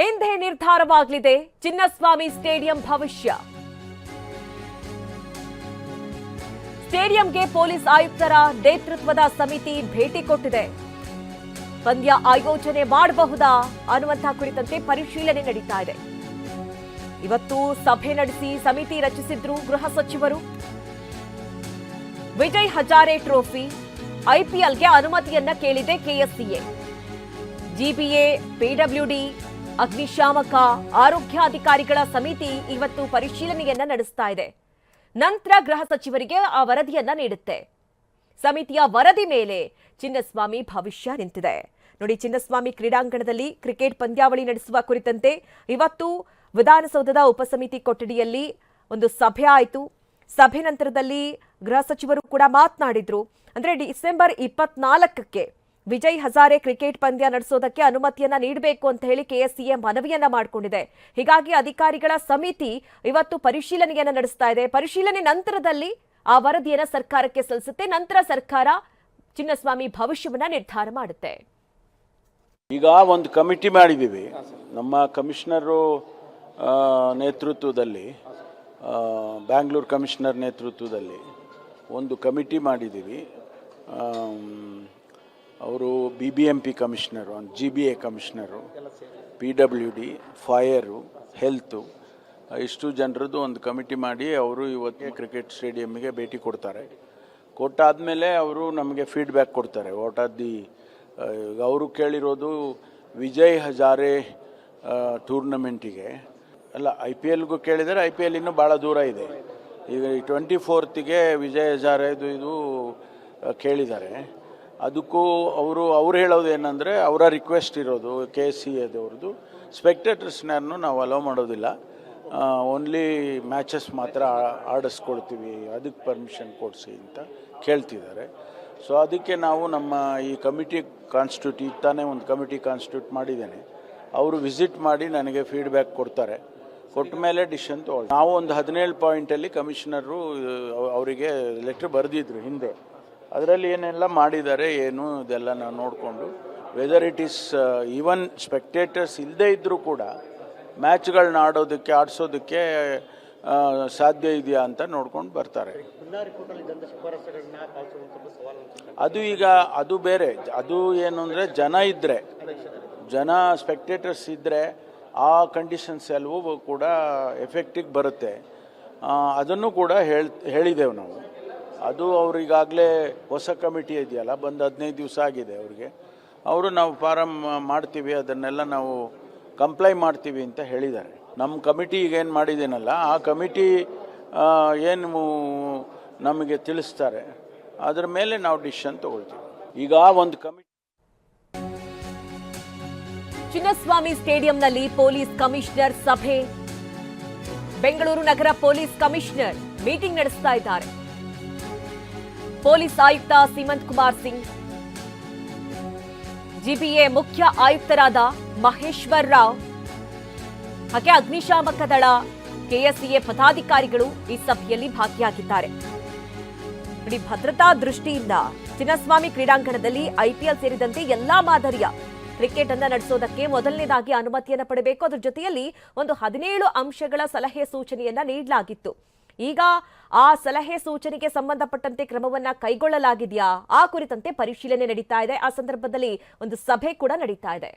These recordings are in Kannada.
ಎಂದೇ ನಿರ್ಧಾರವಾಗಲಿದೆ ಚಿನ್ನಸ್ವಾಮಿ ಸ್ಟೇಡಿಯಂ ಭವಿಷ್ಯ. ಸ್ಟೇಡಿಯಂಗೆ ಪೊಲೀಸ್ ಆಯುಕ್ತರ ನೇತೃತ್ವದ ಸಮಿತಿ ಭೇಟಿ ಕೊಟ್ಟಿದೆ. ಪಂದ್ಯ ಆಯೋಜನೆ ಮಾಡಬಹುದಾ ಅನ್ನುವಂತಹ ಕುರಿತಂತೆ ಪರಿಶೀಲನೆ ನಡೀತಾ ಇದೆ. ಇವತ್ತು ಸಭೆ ನಡೆಸಿ ಸಮಿತಿ ರಚಿಸಿದ್ರು ಗೃಹ ಸಚಿವರು. ವಿಜಯ್ ಹಜಾರೆ ಟ್ರೋಫಿ ಐಪಿಎಲ್ಗೆ ಅನುಮತಿಯನ್ನ ಕೇಳಿದೆ ಕೆಎಸ್ಸಿಎ. ಜಿಬಿಎ, ಪಿಡಬ್ಲ್ಯೂಡಿ, ಅಗ್ನಿಶಾಮಕ, ಆರೋಗ್ಯಾಧಿಕಾರಿಗಳ ಸಮಿತಿ ಇವತ್ತು ಪರಿಶೀಲನೆಯನ್ನ ನಡೆಸ್ತಾ ಇದೆ. ನಂತರ ಗೃಹ ಸಚಿವರಿಗೆ ಆ ವರದಿಯನ್ನ ನೀಡುತ್ತೆ. ಸಮಿತಿಯ ವರದಿ ಮೇಲೆ ಚಿನ್ನಸ್ವಾಮಿ ಭವಿಷ್ಯ ನಿಂತಿದೆ. ನೋಡಿ, ಚಿನ್ನಸ್ವಾಮಿ ಕ್ರೀಡಾಂಗಣದಲ್ಲಿ ಕ್ರಿಕೆಟ್ ಪಂದ್ಯಾವಳಿ ನಡೆಸುವ ಕುರಿತಂತೆ ಇವತ್ತು ವಿಧಾನಸೌಧದ ಉಪಸಮಿತಿ ಕೊಠಡಿಯಲ್ಲಿ ಒಂದು ಸಭೆ ಆಯಿತು. ಸಭೆ ನಂತರದಲ್ಲಿ ಗೃಹ ಸಚಿವರು ಕೂಡ ಮಾತನಾಡಿದ್ರು. ಅಂದ್ರೆ ಡಿಸೆಂಬರ್ 24ಕ್ಕೆ ವಿಜಯ್ ಹಜಾರೆ ಕ್ರಿಕೆಟ್ ಪಂದ್ಯ ನಡೆಸೋದಕ್ಕೆ ಅನುಮತಿಯನ್ನ ನೀಡಬೇಕು ಅಂತ ಹೇಳಿ ಕೆಎಸ್ಸಿಎ ಮನವಿಯನ್ನ ಮಾಡಿಕೊಂಡಿದೆ. ಹೀಗಾಗಿ ಅಧಿಕಾರಿಗಳ ಸಮಿತಿ ಇವತ್ತು ಪರಿಶೀಲನೆಯನ್ನ ನಡೆಸ್ತಾ ಇದೆ. ಪರಿಶೀಲನೆ ನಂತರದಲ್ಲಿ ಆ ವರದಿಯನ್ನ ಸರ್ಕಾರಕ್ಕೆ ಸಲ್ಲಿಸುತ್ತೆ. ನಂತರ ಸರ್ಕಾರ ಚಿನ್ನಸ್ವಾಮಿ ಭವಿಷ್ಯವನ್ನ ನಿರ್ಧಾರ ಮಾಡುತ್ತೆ. ಈಗ ಒಂದು ಕಮಿಟಿ ಮಾಡಿದ್ದೀವಿ. ನಮ್ಮ ಕಮಿಷನರು ನೇತೃತ್ವದಲ್ಲಿ, ಬ್ಯಾಂಗ್ಳೂರು ಕಮಿಷನರ್ ನೇತೃತ್ವದಲ್ಲಿ ಒಂದು ಕಮಿಟಿ ಮಾಡಿದ್ದೀವಿ. ಅವರು BBMP commissioner, GBA commissioner, PWD, fire, health, ಇಷ್ಟು ಜನರದ್ದು ಒಂದು ಕಮಿಟಿ ಮಾಡಿ ಅವರು ಇವತ್ತಿಗೆ ಕ್ರಿಕೆಟ್ ಸ್ಟೇಡಿಯಮ್ಗೆ ಭೇಟಿ ಕೊಡ್ತಾರೆ. ಕೊಟ್ಟಾದಮೇಲೆ ಅವರು ನಮಗೆ ಫೀಡ್ಬ್ಯಾಕ್ ಕೊಡ್ತಾರೆ. ವಾಟ್ ಆರ್ ದಿ ಅವರು ಕೇಳಿರೋದು ವಿಜಯ್ ಹಜಾರೆ ಟೂರ್ನಮೆಂಟಿಗೆ ಅಲ್ಲ, IPLಗೂ ಕೇಳಿದರೆ IPL ಇನ್ನೂ ಭಾಳ ದೂರ ಇದೆ. ಈಗ 24ಗೆ ವಿಜಯ್ ಹಜಾರೆದು ಇದು ಕೇಳಿದ್ದಾರೆ. ಅದಕ್ಕೂ ಅವರು ಹೇಳೋದು ಏನಂದರೆ, ಅವರ ರಿಕ್ವೆಸ್ಟ್ ಇರೋದು KCAದವ್ರದ್ದು, ಸ್ಪೆಕ್ಟೇಟರ್ಸ್ನನ್ನು ನಾವು ಅಲೋ ಮಾಡೋದಿಲ್ಲ, ಓನ್ಲಿ ಮ್ಯಾಚಸ್ ಮಾತ್ರ ಆಡಿಸ್ಕೊಳ್ತೀವಿ, ಅದಕ್ಕೆ ಪರ್ಮಿಷನ್ ಕೊಡಿಸಿ ಅಂತ ಕೇಳ್ತಿದ್ದಾರೆ. ಸೊ ಅದಕ್ಕೆ ನಾವು ನಮ್ಮ ಈ ಕಮಿಟಿ ಈಗ ತಾನೇ ಒಂದು ಕಮಿಟಿ ಕಾನ್ಸ್ಟಿಟ್ಯೂಟ್ ಮಾಡಿದ್ದೇನೆ. ಅವರು ವಿಸಿಟ್ ಮಾಡಿ ನನಗೆ ಫೀಡ್ಬ್ಯಾಕ್ ಕೊಡ್ತಾರೆ. ಕೊಟ್ಟ ಮೇಲೆ ಡಿಸಿಷನ್ ತೊಗೊಳ್ಳಿ. ನಾವು ಒಂದು 17 ಪಾಯಿಂಟಲ್ಲಿ ಕಮಿಷನರು ಅವರಿಗೆ ಲೆಟ್ರ್ ಬರೆದಿದ್ರು ಹಿಂದೆ. ಅದರಲ್ಲಿ ಏನೆಲ್ಲ ಮಾಡಿದ್ದಾರೆ ಏನು ಇದೆಲ್ಲ ನಾವು ನೋಡಿಕೊಂಡು, whether it is even spectators ಇಲ್ಲದೇ ಇದ್ದರೂ ಕೂಡ ಮ್ಯಾಚ್ಗಳನ್ನ ಆಡಿಸೋದಕ್ಕೆ ಸಾಧ್ಯ ಇದೆಯಾ ಅಂತ ನೋಡ್ಕೊಂಡು ಬರ್ತಾರೆ. ಅದು ಬೇರೆ. ಅದು ಏನು ಅಂದರೆ, ಜನ ಸ್ಪೆಕ್ಟೇಟರ್ಸ್ ಇದ್ದರೆ ಆ ಕಂಡೀಷನ್ಸ್ ಎಲ್ಲವೂ ಕೂಡ ಎಫೆಕ್ಟಿಗೆ ಬರುತ್ತೆ. ಅದನ್ನು ಕೂಡ ಹೇಳಿದೆವು ನಾವು. ಅದು ಅವ್ರಿಗಾಗಲೇ ಹೊಸ ಕಮಿಟಿ ಇದೆಯಲ್ಲ, ಬಂದು 15 ದಿವಸ ಆಗಿದೆ ಅವ್ರಿಗೆ. ಅವರು ನಾವು ಫಾರಮ್ ಮಾಡ್ತೀವಿ, ಅದನ್ನೆಲ್ಲ ನಾವು ಕಂಪ್ಲೈ ಮಾಡ್ತೀವಿ ಅಂತ ಹೇಳಿದ್ದಾರೆ. ನಮ್ಮ ಕಮಿಟಿ ಈಗೇನು ಮಾಡಿದ್ದೇನಲ್ಲ, ಆ ಕಮಿಟಿ ಏನು ನಮಗೆ ತಿಳಿಸ್ತಾರೆ, ಅದರ ಮೇಲೆ ನಾವು ಡಿಸಿಷನ್ ತಗೊಳ್ತೀವಿ. ಈಗ ಒಂದು ಕಮಿಟಿ ಚಿನ್ನಸ್ವಾಮಿ ಸ್ಟೇಡಿಯಂನಲ್ಲಿ ಪೊಲೀಸ್ ಕಮಿಷನರ್ ಸಭೆ. ಬೆಂಗಳೂರು ನಗರ ಪೊಲೀಸ್ ಕಮಿಷನರ್ ಮೀಟಿಂಗ್ ನಡೆಸ್ತಾ ಇದ್ದಾರೆ. ಪೊಲೀಸ್ ಆಯುಕ್ತ ಸೀಮಂತ್ ಕುಮಾರ್ ಸಿಂಗ್, GBA ಮುಖ್ಯ ಆಯುಕ್ತರಾದ ಮಹೇಶ್ವರ್ ರಾವ್, ಹಾಗೆ ಅಗ್ನಿಶಾಮಕ ದಳ, KSCA ಪದಾಧಿಕಾರಿಗಳು ಈ ಸಭೆಯಲ್ಲಿ ಭಾಗಿಯಾಗಿದ್ದಾರೆ. ಭದ್ರತಾ ದೃಷ್ಟಿಯಿಂದ ಚಿನ್ನಸ್ವಾಮಿ ಕ್ರೀಡಾಂಗಣದಲ್ಲಿ IPL ಸೇರಿದಂತೆ ಎಲ್ಲಾ ಮಾದರಿಯ ಕ್ರಿಕೆಟ್ ಅನ್ನ ನಡೆಸೋದಕ್ಕೆ ಮೊದಲನೇದಾಗಿ ಅನುಮತಿಯನ್ನು ಪಡೆಯಬೇಕು. ಅದರ ಜೊತೆಯಲ್ಲಿ ಒಂದು 17 ಅಂಶಗಳ ಸಲಹೆ ಸೂಚನೆಯನ್ನ ನೀಡಲಾಗಿತ್ತು. ಈಗ ಆ ಸಲಹೆ ಸೂಚನೆಗೆ ಸಂಬಂಧಪಟ್ಟಂತೆ ಕ್ರಮವನ್ನ ಕೈಗೊಳ್ಳಲಾಗಿದೆಯಾ, ಆ ಕುರಿತಂತೆ ಪರಿಶೀಲನೆ ನಡೀತಾ ಇದೆ. ಆ ಸಂದರ್ಭದಲ್ಲಿ ಒಂದು ಸಭೆ ಕೂಡ ನಡೀತಾ ಇದೆ.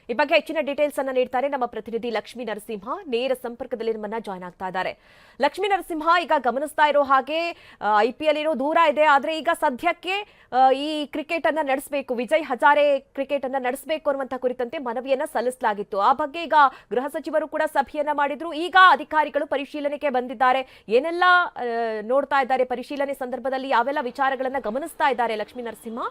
ಈ ಬಗ್ಗೆ ಹೆಚ್ಚಿನ ಡೀಟೇಲ್ಸ್ ಅನ್ನ ನೀಡ್ತಾರೆ ನಮ್ಮ ಪ್ರತಿನಿಧಿ ಲಕ್ಷ್ಮೀ ನರಸಿಂಹ. ನೇರ ಸಂಪರ್ಕದಲ್ಲಿ ನಮ್ಮನ್ನ ಜಾಯ್ನ್ ಆಗ್ತಾ ಇದ್ದಾರೆ. ಲಕ್ಷ್ಮೀ ನರಸಿಂಹ, ಈಗ ಗಮನಿಸ್ತಾ ಇರೋ ಹಾಗೆ IPL ಏನೋ ದೂರ ಇದೆ, ಆದ್ರೆ ಈಗ ಸದ್ಯಕ್ಕೆ ಈ ಕ್ರಿಕೆಟ್ ಅನ್ನ ನಡೆಸಬೇಕು, ವಿಜಯ್ ಹಜಾರೆ ಕ್ರಿಕೆಟ್ ಅನ್ನ ನಡೆಸಬೇಕು ಅನ್ನುವಂಥ ಕುರಿತಂತೆ ಮನವಿಯನ್ನ ಸಲ್ಲಿಸಲಾಗಿತ್ತು. ಆ ಬಗ್ಗೆ ಈಗ ಗೃಹ ಸಚಿವರು ಕೂಡ ಸಭೆಯನ್ನ ಮಾಡಿದ್ರು. ಈಗ ಅಧಿಕಾರಿಗಳು ಪರಿಶೀಲನೆಗೆ ಬಂದಿದ್ದಾರೆ. ಏನೆಲ್ಲ ನೋಡ್ತಾ ಇದ್ದಾರೆ ಪರಿಶೀಲನೆ ಸಂದರ್ಭದಲ್ಲಿ, ಯಾವೆಲ್ಲ ವಿಚಾರಗಳನ್ನ ಗಮನಿಸ್ತಾ ಇದ್ದಾರೆ ಲಕ್ಷ್ಮೀ ನರಸಿಂಹ?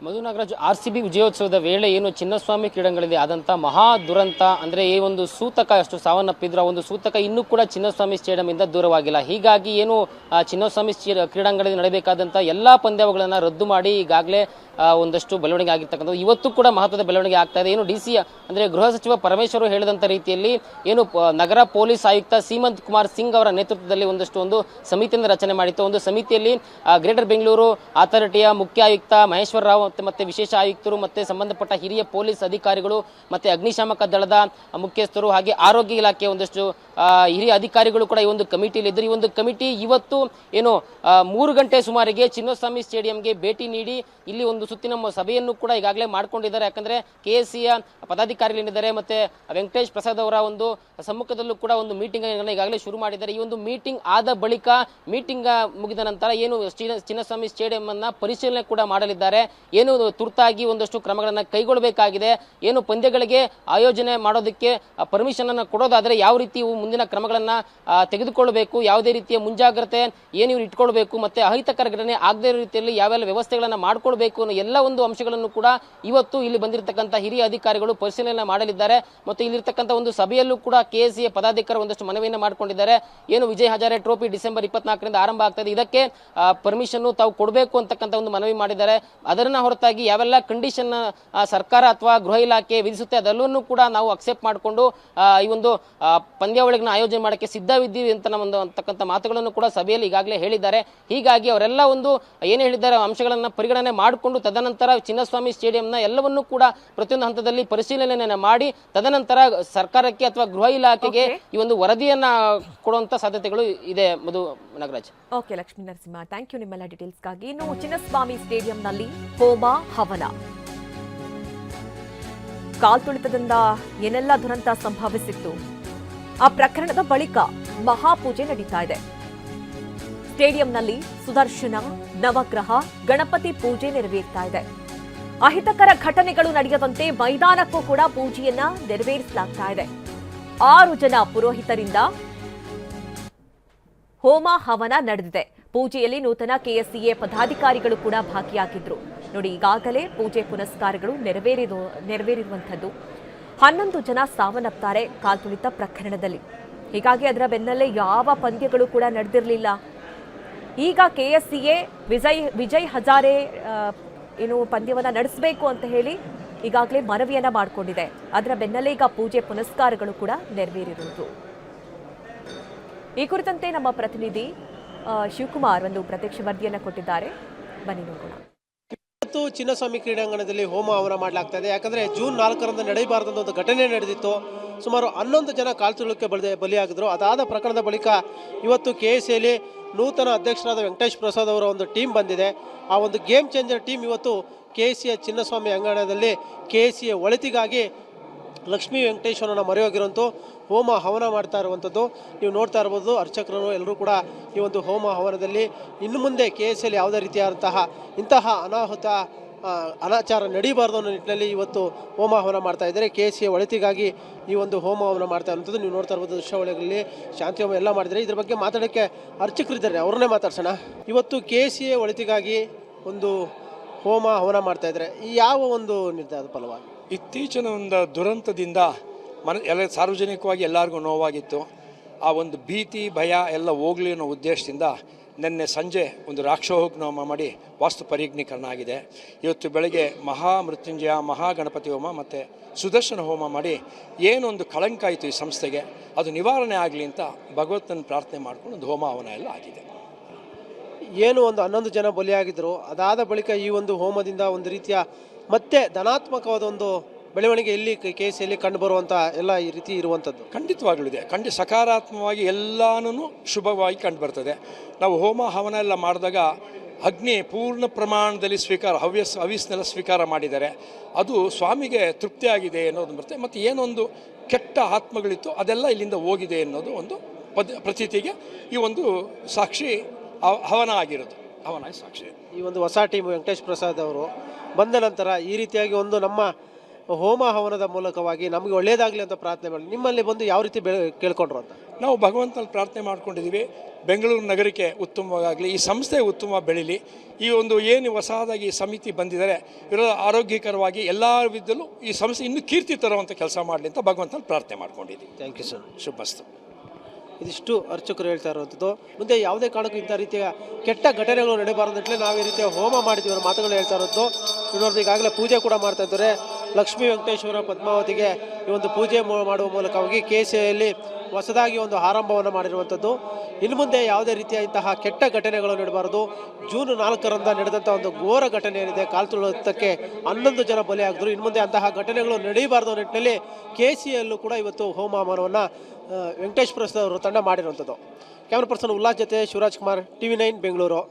ಮಧು ನಾಗರಾಜ್, RCB ವಿಜಯೋತ್ಸವದ ವೇಳೆ ಏನು ಚಿನ್ನಸ್ವಾಮಿ ಕ್ರೀಡಾಂಗಣದಲ್ಲಿ ಆದಂಥ ಮಹಾ ದುರಂತ, ಅಂದರೆ ಈ ಒಂದು ಸೂತಕ ಎಷ್ಟು ಸಾವನ್ನಪ್ಪಿದ್ರು, ಆ ಒಂದು ಸೂತಕ ಇನ್ನೂ ಕೂಡ ಚಿನ್ನಸ್ವಾಮಿ ಸ್ಟೇಡಿಯಂನಿಂದ ದೂರವಾಗಿಲ್ಲ. ಹೀಗಾಗಿ ಏನು ಚಿನ್ನಸ್ವಾಮಿ ಕ್ರೀಡಾಂಗಣದಲ್ಲಿ ನಡೆಯಬೇಕಾದಂಥ ಎಲ್ಲ ಪಂದ್ಯಾವಳಿಗಳನ್ನು ರದ್ದು ಮಾಡಿ ಈಗಾಗಲೇ ಒಂದಷ್ಟು ಬೆಳವಣಿಗೆ ಆಗಿರ್ತಕ್ಕಂಥದ್ದು ಇವತ್ತು ಕೂಡ ಮಹತ್ವದ ಬೆಳವಣಿಗೆ ಆಗ್ತಾ ಇದೆ. ಏನು DC ಅಂದರೆ ಗೃಹ ಸಚಿವ ಪರಮೇಶ್ವರ್ ಹೇಳಿದಂಥ ರೀತಿಯಲ್ಲಿ ಏನು ನಗರ ಪೊಲೀಸ್ ಆಯುಕ್ತ ಸೀಮಂತ್ ಕುಮಾರ್ ಸಿಂಗ್ ಅವರ ನೇತೃತ್ವದಲ್ಲಿ ಒಂದು ಸಮಿತಿಯನ್ನು ರಚನೆ ಮಾಡಿತ್ತು. ಒಂದು ಸಮಿತಿಯಲ್ಲಿ ಗ್ರೇಟರ್ ಬೆಂಗಳೂರು ಅಥಾರಿಟಿಯ ಮುಖ್ಯ ಆಯುಕ್ತ ಮಹೇಶ್ವರ್ ರಾವ್ ಮತ್ತೆ ವಿಶೇಷ ಆಯುಕ್ತರು ಮತ್ತೆ ಸಂಬಂಧಪಟ್ಟ ಹಿರಿಯ ಪೊಲೀಸ್ ಅಧಿಕಾರಿಗಳು ಮತ್ತೆ ಅಗ್ನಿಶಾಮಕ ದಳದ ಮುಖ್ಯಸ್ಥರು ಹಾಗೆ ಆರೋಗ್ಯ ಇಲಾಖೆ ಒಂದಷ್ಟು ಹಿರಿಯ ಅಧಿಕಾರಿಗಳು ಕೂಡ ಈ ಒಂದು ಕಮಿಟಿಯಲ್ಲಿ ಇದ್ದರು. ಈ ಒಂದು ಕಮಿಟಿ ಇವತ್ತು ಏನು 3 ಗಂಟೆ ಸುಮಾರಿಗೆ ಚಿನ್ನಸ್ವಾಮಿ ಸ್ಟೇಡಿಯಂಗೆ ಭೇಟಿ ನೀಡಿ ಇಲ್ಲಿ ಒಂದು ಸುತ್ತಿನ ಸಭೆಯನ್ನು ಕೂಡ ಈಗಾಗಲೇ ಮಾಡ್ಕೊಂಡಿದ್ದಾರೆ. ಯಾಕಂದ್ರೆ ಕೆಎಸ್ಸಿಯ ಪದಾಧಿಕಾರಿಗಳಿದ್ದಾರೆ ಮತ್ತೆ ವೆಂಕಟೇಶ್ ಪ್ರಸಾದ್ ಅವರ ಒಂದು ಸಮ್ಮುಖದಲ್ಲೂ ಕೂಡ ಒಂದು ಮೀಟಿಂಗ್ ಈಗಾಗಲೇ ಶುರು ಮಾಡಿದ್ದಾರೆ. ಈ ಒಂದು ಮೀಟಿಂಗ್ ಆದ ಬಳಿಕ ಮೀಟಿಂಗ್ ಮುಗಿದ ನಂತರ ಏನು ಚಿನ್ನಸ್ವಾಮಿ ಸ್ಟೇಡಿಯಂ ಅನ್ನ ಪರಿಶೀಲನೆ ಕೂಡ ಮಾಡಲಿದ್ದಾರೆ. ಏನು ತುರ್ತಾಗಿ ಒಂದಷ್ಟು ಕ್ರಮಗಳನ್ನು ಕೈಗೊಳ್ಳಬೇಕಾಗಿದೆ, ಏನು ಪಂದ್ಯಗಳಿಗೆ ಆಯೋಜನೆ ಮಾಡೋದಕ್ಕೆ ಪರ್ಮಿಷನ್ ಅನ್ನು ಕೊಡೋದಾದ್ರೆ ಯಾವ ರೀತಿ ಮುಂದಿನ ಕ್ರಮಗಳನ್ನ ತೆಗೆದುಕೊಳ್ಳಬೇಕು, ಯಾವುದೇ ರೀತಿಯ ಮುಂಜಾಗ್ರತೆ ಏನು ಇವರು ಇಟ್ಕೊಳ್ಬೇಕು, ಮತ್ತೆ ಅಹಿತಕರ ಘಟನೆ ಆಗದೇ ರೀತಿಯಲ್ಲಿ ಯಾವೆಲ್ಲ ವ್ಯವಸ್ಥೆಗಳನ್ನ ಮಾಡ್ಕೊಳ್ಬೇಕು ಅನ್ನೋ ಎಲ್ಲ ಒಂದು ಅಂಶಗಳನ್ನು ಕೂಡ ಇವತ್ತು ಇಲ್ಲಿ ಬಂದಿರತಕ್ಕಂಥ ಹಿರಿಯ ಅಧಿಕಾರಿಗಳು ಪರಿಶೀಲನೆ ಮಾಡಲಿದ್ದಾರೆ. ಮತ್ತು ಇಲ್ಲಿರ್ತಕ್ಕಂಥ ಒಂದು ಸಭೆಯಲ್ಲೂ ಕೂಡ ಕೆಎಸ್ಸಿಎ ಪದಾಧಿಕಾರಿ ಒಂದಷ್ಟು ಮನವಿಯನ್ನು ಮಾಡಿಕೊಂಡಿದ್ದಾರೆ. ಏನು ವಿಜಯ್ ಹಜಾರೆ ಟ್ರೋಫಿ ಡಿಸೆಂಬರ್ 24ರಿಂದ ಆರಂಭ ಆಗ್ತದೆ, ಇದಕ್ಕೆ ಪರ್ಮಿಷನ್ ತಾವು ಕೊಡಬೇಕು ಅಂತಕ್ಕಂಥ ಒಂದು ಮನವಿ ಮಾಡಿದ್ದಾರೆ. ಅದನ್ನ ಹೊರತಾಗಿ ಯಾವೆಲ್ಲ ಕಂಡೀಷನ್ ಸರ್ಕಾರ ಅಥವಾ ಗೃಹ ಇಲಾಖೆ ವಿಧಿಸುತ್ತೆ ಅದೆಲ್ಲವನ್ನೂ ಕೂಡ ನಾವು ಅಕ್ಸೆಪ್ಟ್ ಮಾಡಿಕೊಂಡು ಈ ಒಂದು ಪಂದ್ಯಾವಳಿಗಳನ್ನ ಆಯೋಜನೆ ಮಾಡೋಕ್ಕೆ ಸಿದ್ಧವಿದ್ದೀವಿ ಅಂತ ಅಂತಕ್ಕಂಥ ಮಾತುಗಳನ್ನು ಕೂಡ ಸಭೆಯಲ್ಲಿ ಈಗಾಗಲೇ ಹೇಳಿದ್ದಾರೆ. ಹೀಗಾಗಿ ಅವರೆಲ್ಲ ಒಂದು ಏನು ಹೇಳಿದ್ದಾರೆ ಅಂಶಗಳನ್ನು ಪರಿಗಣನೆ ಮಾಡಿಕೊಂಡು ತದನಂತರ ಚಿನ್ನಸ್ವಾಮಿ ಸ್ಟೇಡಿಯಂನ ಎಲ್ಲವನ್ನೂ ಕೂಡ ಪ್ರತಿಯೊಂದು ಹಂತದಲ್ಲಿ ಪರಿಶೀಲನೆ ಮಾಡಿ ತದನಂತರ ಸರ್ಕಾರಕ್ಕೆ ಅಥವಾ ಗೃಹ ಇಲಾಖೆಗೆ ಈ ಒಂದು ವರದಿಯನ್ನ ಕೊಡುವಂತ ಸಾಧ್ಯತೆಗಳು ಇದೆ. Madhu Nagaraj. Okay Lakshmi Narasimha, thank you ನಿಮ್ಮೆಲ್ಲ ಡೀಟೇಲ್ಸ್ಗಾಗಿ. ಇನ್ನು ಚಿನ್ನಸ್ವಾಮಿ ಸ್ಟೇಡಿಯಂನಲ್ಲಿ ಹೋಮ ಹವನ, ಕಾಲ್ತುಳಿತದಿಂದ ಏನೆಲ್ಲ ದುರಂತ ಸಂಭವಿಸಿತ್ತು ಆ ಪ್ರಕರಣದ ಬಳಿಕ ಮಹಾಪೂಜೆ ನಡೀತಾ ಇದೆ. ಸ್ಟೇಡಿಯಂನಲ್ಲಿ ಸುದರ್ಶನ, ನವಗ್ರಹ, ಗಣಪತಿ ಪೂಜೆ ನೆರವೇರ್ತಾ ಇದೆ. ಅಹಿತಕರ ಘಟನೆಗಳು ನಡೆಯದಂತೆ ಮೈದಾನಕ್ಕೂ ಕೂಡ ಪೂಜೆಯನ್ನ ನೆರವೇರಿಸಲಾಗ್ತಾ ಇದೆ. 6 ಜನ ಪುರೋಹಿತರಿಂದ ಹೋಮ ಹವನ ನಡೆದಿದೆ. ಪೂಜೆಯಲ್ಲಿ ನೂತನ ಕೆಎಸ್ಸಿಎ ಪದಾಧಿಕಾರಿಗಳು ಕೂಡ ಭಾಗಿಯಾಗಿದ್ರು. ನೋಡಿ, ಈಗಾಗಲೇ ಪೂಜೆ ಪುನಸ್ಕಾರಗಳು ನೆರವೇರಿರುವಂಥದ್ದು. 11 ಜನ ಸಾವನ್ನಪ್ತಾರೆ ಕಾಲ್ತುಳಿತ ಪ್ರಕರಣದಲ್ಲಿ. ಹೀಗಾಗಿ ಅದರ ಬೆನ್ನಲ್ಲೇ ಯಾವ ಪಂದ್ಯಗಳು ಕೂಡ ನಡೆದಿರಲಿಲ್ಲ. ಈಗ ಕೆಎಸ್ಸಿಎ ವಿಜಯ್ ಹಜಾರೆ ಏನು ಪಂದ್ಯವನ್ನ ನಡೆಸಬೇಕು ಅಂತ ಹೇಳಿ ಈಗಾಗಲೇ ಮನವಿಯನ್ನ ಮಾಡಿಕೊಂಡಿದೆ. ಅದರ ಬೆನ್ನಲ್ಲೇ ಈಗ ಪೂಜೆ ಪುನಸ್ಕಾರಗಳು ಕೂಡ ನೆರವೇರಿರುವುದು. ಈ ಕುರಿತಂತೆ ನಮ್ಮ ಪ್ರತಿನಿಧಿ ಶಿವಕುಮಾರ್ ಒಂದು ಪ್ರತ್ಯಕ್ಷ ವರದಿಯನ್ನು ಕೊಟ್ಟಿದ್ದಾರೆ, ಬನ್ನಿ ನೋಡೋಣ. ಇವತ್ತು ಚಿನ್ನಸ್ವಾಮಿ ಕ್ರೀಡಾಂಗಣದಲ್ಲಿ ಹೋಮ ಹವನ ಮಾಡಲಾಗ್ತಾ ಇದೆ. ಯಾಕಂದರೆ ಜೂನ್ 4ರಂದು ನಡೆಯಬಾರದಂತ ಒಂದು ಘಟನೆ ನಡೆದಿತ್ತು. ಸುಮಾರು 11 ಜನ ಕಾಲ್ತುಳಿತಕ್ಕೆ ಬಲಿಯಾಗಿದ್ರು. ಅದಾದ ಪ್ರಕರಣದ ಬಳಿಕ ಇವತ್ತು ಕೆಎಸ್ಸಿಎಯಲ್ಲಿ ನೂತನ ಅಧ್ಯಕ್ಷರಾದ ವೆಂಕಟೇಶ್ ಪ್ರಸಾದ್ ಅವರ ಒಂದು ಟೀಮ್ ಬಂದಿದೆ. ಆ ಒಂದು ಗೇಮ್ ಚೇಂಜರ್ ಟೀಮ್ ಇವತ್ತು ಕೆಎಸ್ಸಿಎ ಚಿನ್ನಸ್ವಾಮಿ ಅಂಗಣದಲ್ಲಿ ಕೆಎಸ್ಸಿಎ ಒಳಿತಿಗಾಗಿ ಲಕ್ಷ್ಮೀ ವೆಂಕಟೇಶ್ವರನ ಮರೆಯೋಗಿರುವಂಥ ಹೋಮ ಹವನ ಮಾಡ್ತಾ ಇರುವಂಥದ್ದು ನೀವು ನೋಡ್ತಾ ಇರ್ಬೋದು. ಅರ್ಚಕರು ಎಲ್ಲರೂ ಕೂಡ ಈ ಒಂದು ಹೋಮ ಹವನದಲ್ಲಿ ಇನ್ನು ಮುಂದೆ ಕೆಎಸ್ಸಿಎಲ್ಲಿ ಯಾವುದೇ ರೀತಿಯಾದಂತಹ ಇಂತಹ ಅನಾಚಾರ ನಡೀಬಾರ್ದು ಅನ್ನೋ ನಿಟ್ಟಿನಲ್ಲಿ ಇವತ್ತು ಹೋಮ ಹವನ ಮಾಡ್ತಾ ಇದ್ದಾರೆ. ಕೆಎಸ್ಸಿಎ ಒಳಿತಿಗಾಗಿ ಈ ಒಂದು ಹೋಮ ಹವನ ಮಾಡ್ತಾ ಇರುವಂಥದ್ದು ನೀವು ನೋಡ್ತಾ ಇರ್ಬೋದು. ದೃಶ್ಯಾವಳಿಗಳಲ್ಲಿ ಶಾಂತಿ ಹೋಮ ಎಲ್ಲ ಮಾಡಿದರೆ ಇದ್ರ ಬಗ್ಗೆ ಮಾತಾಡೋಕ್ಕೆ ಅರ್ಚಕರಿದ್ದಾರೆ, ಅವ್ರನ್ನೇ ಮಾತಾಡ್ಸೋಣ. ಇವತ್ತು ಕೆಎಸ್ಸಿಎ ಒಳಿತಿಗಾಗಿ ಒಂದು ಹೋಮ ಹವನ ಮಾಡ್ತಾ ಇದ್ದಾರೆ. ಈ ಯಾವ ಒಂದು ನಿರ್ಧಾರದ ಫಲವಾಗಿ ಇತ್ತೀಚಿನ ಒಂದು ದುರಂತದಿಂದ ಎಲ್ಲ ಸಾರ್ವಜನಿಕವಾಗಿ ಎಲ್ಲರಿಗೂ ನೋವಾಗಿತ್ತು. ಆ ಒಂದು ಭೀತಿ ಭಯ ಎಲ್ಲ ಹೋಗಲಿ ಅನ್ನೋ ಉದ್ದೇಶದಿಂದ ನಿನ್ನೆ ಸಂಜೆ ಒಂದು ರಾಕ್ಷೋಹೋಮ ಮಾಡಿ ವಾಸ್ತು ಪರಿಜ್ಞೀಕರಣ ಆಗಿದೆ. ಇವತ್ತು ಬೆಳಗ್ಗೆ ಮಹಾಮೃತ್ಯುಂಜಯ ಮಹಾಗಣಪತಿ ಹೋಮ ಮತ್ತು ಸುದರ್ಶನ ಹೋಮ ಮಾಡಿ ಏನೊಂದು ಕಳಂಕ ಆಯಿತು ಈ ಸಂಸ್ಥೆಗೆ ಅದು ನಿವಾರಣೆ ಆಗಲಿ ಅಂತ ಭಗವಂತನ ಪ್ರಾರ್ಥನೆ ಮಾಡ್ಕೊಂಡು ಒಂದು ಹೋಮ ಹವನ ಎಲ್ಲ ಆಗಿದೆ. ಏನು ಒಂದು 11 ಜನ ಬಲಿಯಾಗಿದ್ದರು. ಅದಾದ ಬಳಿಕ ಈ ಒಂದು ಹೋಮದಿಂದ ಒಂದು ರೀತಿಯ ಮತ್ತೆ ಧನಾತ್ಮಕವಾದ ಒಂದು ಬೆಳವಣಿಗೆ ಇಲ್ಲಿ ಕೆಎಸ್ಸಿಎಲ್ಲಿ ಕಂಡು ಬರುವಂಥ ಎಲ್ಲ ಈ ರೀತಿ ಇರುವಂಥದ್ದು ಖಂಡಿತವಾಗಲೂ ಇದೆ. ಸಕಾರಾತ್ಮಕವಾಗಿ ಎಲ್ಲನೂ ಶುಭವಾಗಿ ಕಂಡು ಬರ್ತದೆ. ನಾವು ಹೋಮ ಹವನ ಎಲ್ಲ ಮಾಡಿದಾಗ ಅಗ್ನಿ ಪೂರ್ಣ ಪ್ರಮಾಣದಲ್ಲಿ ಹವಿಸ್ನೆಲ್ಲ ಸ್ವೀಕಾರ ಮಾಡಿದ್ದಾರೆ. ಅದು ಸ್ವಾಮಿಗೆ ತೃಪ್ತಿಯಾಗಿದೆ ಅನ್ನೋದು ಬರ್ತದೆ. ಮತ್ತು ಏನೊಂದು ಕೆಟ್ಟ ಆತ್ಮಗಳಿತ್ತು ಅದೆಲ್ಲ ಇಲ್ಲಿಂದ ಹೋಗಿದೆ ಅನ್ನೋದು ಒಂದು ಪ್ರತೀತಿಗೆ ಈ ಒಂದು ಸಾಕ್ಷಿ ಹವನ ಆಗಿರೋದು. ಹವನ ಸಾಕ್ಷಿ. ಈ ಒಂದು ಹೊಸ ಟೀಮ್ ವೆಂಕಟೇಶ್ ಪ್ರಸಾದ್ ಅವರು ಬಂದ ನಂತರ ಈ ರೀತಿಯಾಗಿ ಒಂದು ನಮ್ಮ ಹೋಮ ಹವನದ ಮೂಲಕವಾಗಿ ನಮಗೆ ಒಳ್ಳೆಯದಾಗಲಿ ಅಂತ ಪ್ರಾರ್ಥನೆ ಮಾಡಿ ನಿಮ್ಮಲ್ಲಿ ಬಂದು ಯಾವ ರೀತಿ ಕೇಳ್ಕೊಂಡ್ರು ಅಂತ ನಾವು ಭಗವಂತನಲ್ಲಿ ಪ್ರಾರ್ಥನೆ ಮಾಡ್ಕೊಂಡಿದ್ದೀವಿ. ಬೆಂಗಳೂರು ನಗರಕ್ಕೆ ಉತ್ತಮವಾಗಲಿ, ಈ ಸಂಸ್ಥೆ ಉತ್ತಮ ಬೆಳೀಲಿ, ಈ ಒಂದು ಏನು ಹೊಸದಾಗಿ ಸಮಿತಿ ಬಂದಿದ್ದಾರೆ ಇರೋ ಆರೋಗ್ಯಕರವಾಗಿ ಎಲ್ಲ ವಿಧದಲ್ಲೂ ಈ ಸಂಸ್ಥೆ ಇನ್ನೂ ಕೀರ್ತಿ ತರುವಂಥ ಕೆಲಸ ಮಾಡಲಿ ಅಂತ ಭಗವಂತನಲ್ಲಿ ಪ್ರಾರ್ಥನೆ ಮಾಡ್ಕೊಂಡಿದ್ದೀವಿ. Thank you sir. ಶುಭಸ್ತು. ಇದಿಷ್ಟು ಅರ್ಚಕರು ಹೇಳ್ತಾ ಇರುವಂಥದ್ದು. ಮುಂದೆ ಯಾವುದೇ ಕಾರಣಕ್ಕೂ ಇಂಥ ರೀತಿಯ ಕೆಟ್ಟ ಘಟನೆಗಳು ನಡೆಯಬಾರದಂತಲೇ ನಾವು ಈ ರೀತಿಯ ಹೋಮ ಮಾಡಿದ್ದೀವಿ ಅನ್ನೋ ಮಾತುಗಳು ಹೇಳ್ತಾ ಇರೋದು. ಇನ್ನೊಂದು ಈಗಾಗಲೇ ಪೂಜೆ ಕೂಡ ಮಾಡ್ತಾ ಇದ್ದಾರೆ. ಲಕ್ಷ್ಮೀ ವೆಂಕಟೇಶ್ವರ ಪದ್ಮಾವತಿಗೆ ಈ ಒಂದು ಪೂಜೆ ಮಾಡುವ ಮೂಲಕವಾಗಿ KCIಯಲ್ಲಿ ಹೊಸದಾಗಿ ಒಂದು ಆರಂಭವನ್ನು ಮಾಡಿರುವಂಥದ್ದು. ಇನ್ನು ಮುಂದೆ ಯಾವುದೇ ರೀತಿಯ ಇಂತಹ ಕೆಟ್ಟ ಘಟನೆಗಳು ನಡೆಯಬಾರದು. ಜೂನ್ 4ರಂದು ನಡೆದಂಥ ಒಂದು ಘೋರ ಘಟನೆ ಏನಿದೆ, ಕಾಲು ತುಳಿತಕ್ಕೆ 11 ಜನ ಬಲಿಯಾಗಿದ್ರು. ಇನ್ನು ಮುಂದೆ ಅಂತಹ ಘಟನೆಗಳು ನಡೆಯಬಾರದು ನಿಟ್ಟಿನಲ್ಲಿ KCIಯಲ್ಲೂ ಕೂಡ ಇವತ್ತು ಹೋಮ ಹವನವನ್ನು ವೆಂಕಟೇಶ್ ಪ್ರಸಾದ್ ಅವರು ತಂಡ ಮಾಡಿರುವಂಥದ್ದು. ಕ್ಯಾಮರಾ ಪರ್ಸನ್ ಉಲ್ಲಾಸ್ ಜೊತೆ ಶಿವರಾಜ್ ಕುಮಾರ್, TV9 ಬೆಂಗಳೂರು.